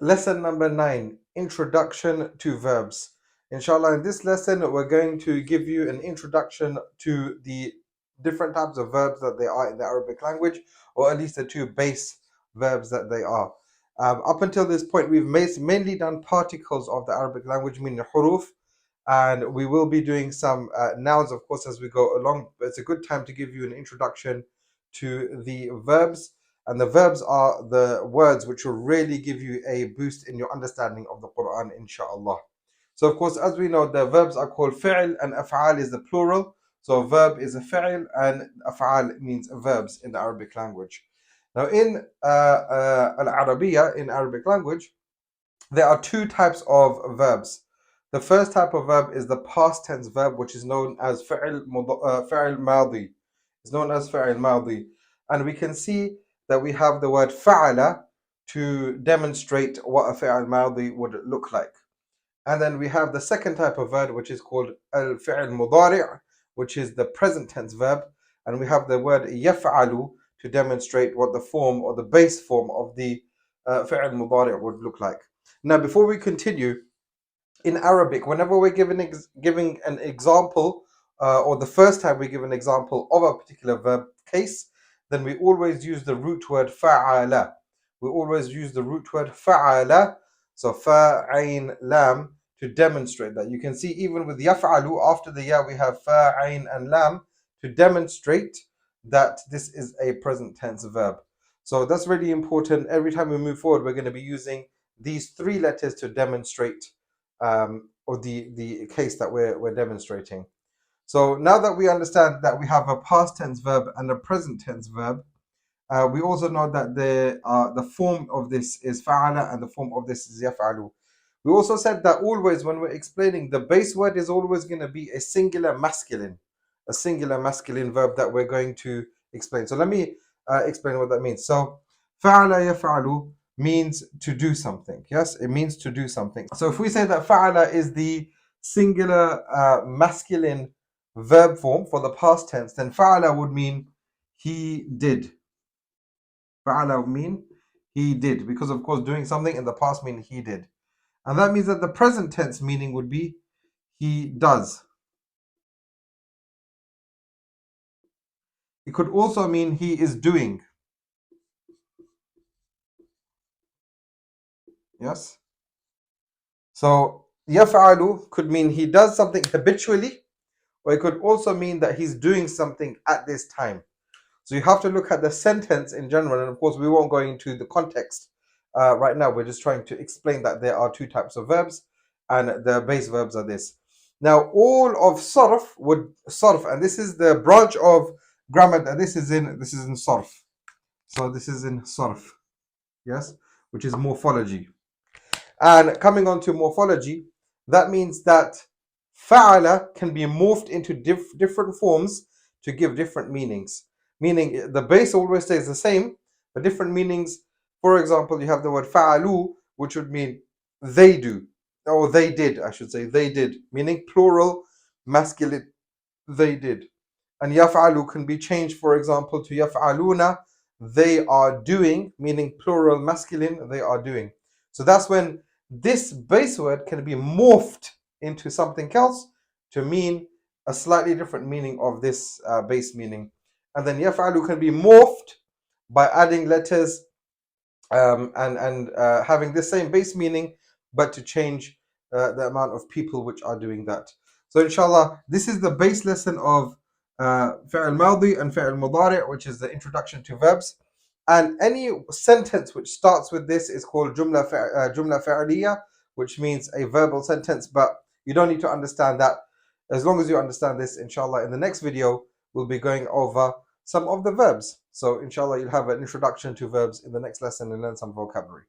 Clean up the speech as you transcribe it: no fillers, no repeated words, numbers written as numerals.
lesson number 9, Introduction to Verbs. Inshallah, in this lesson, we're going to give you an introduction to the different types of verbs that they are in the Arabic language, or at least the two base verbs that they are. Up until this point, we've mainly done particles of the Arabic language, meaning huruf, and we will be doing some nouns, of course, as we go along. But it's a good time to give you an introduction to the verbs. And the verbs are the words which will really give you a boost in your understanding of the Quran, inshallah. So, of course, as we know, the verbs are called fi'l, and af'al is the plural. So, a verb is a fi'l, and af'al means verbs in the Arabic language. Now, in Al-Arabiya, in Arabic language, there are two types of verbs. The first type of verb is the past tense verb, which is known as fi'l madi. It's known as fi'l madi. And we can see that we have the word fa'ala to demonstrate what a fi'l madi would look like. And then we have the second type of verb, which is called al-fi'l mudari', which is the present tense verb. And we have the word yaf'alu to demonstrate what the form or the base form of the fi'l mudari' would look like. Now, before we continue, in Arabic, whenever we're giving an example, or the first time we give an example of a particular verb case, then we always use the root word fa'ala. We always use the root word fa'ala, so fa'ain lam, to demonstrate that. You can see even with yaf'alu, after the ya we have fa'ain and lam to demonstrate that this is a present tense verb. So that's really important. Every time we move forward, we're going to be using these three letters to demonstrate or the case that we're demonstrating. So now that we understand that we have a past tense verb and a present tense verb, we also know that the form of this is fa'ala and the form of this is yaf'alu. We also said that always when we're explaining, the base word is always going to be a singular masculine verb that we're going to explain. So let me explain what that means. So fa'ala yaf'alu means to do something. Yes, it means to do something. So if we say that fa'ala is the singular masculine verb form for the past tense, then fa'ala would mean he did. Fa'ala would mean he did, because of course doing something in the past means he did. And that means that the present tense meaning would be he does. It could also mean he is doing. Yes. So yaf'alu could mean he does something habitually, or it could also mean that he's doing something at this time. So you have to look at the sentence in general, and of course we won't go into the context right now. We're just trying to explain that there are two types of verbs, and the base verbs are this. Now all of sarf, and this is the branch of grammar that this is in sarf. So this is in sarf, yes, which is morphology. And coming on to morphology, that means that fa'ala can be morphed into different forms to give different meanings. Meaning the base always stays the same, but different meanings. For example, you have the word fa'alu, which would mean they do, or they did, I should say, they did, meaning plural, masculine, they did. And yaf'alu can be changed, for example, to yaf'aluna, they are doing, meaning plural, masculine, they are doing. So that's when this base word can be morphed into something else to mean a slightly different meaning of this base meaning. And then yaf'alu can be morphed by adding letters and having the same base meaning, but to change the amount of people which are doing that. So inshallah, this is the base lesson of fi'l madi and fi'l mudari', which is the introduction to verbs. And any sentence which starts with this is called jumla fi'liya, which means a verbal sentence, but you don't need to understand that. As long as you understand this, inshallah, in the next video, we'll be going over some of the verbs. So inshallah, you'll have an introduction to verbs in the next lesson and learn some vocabulary.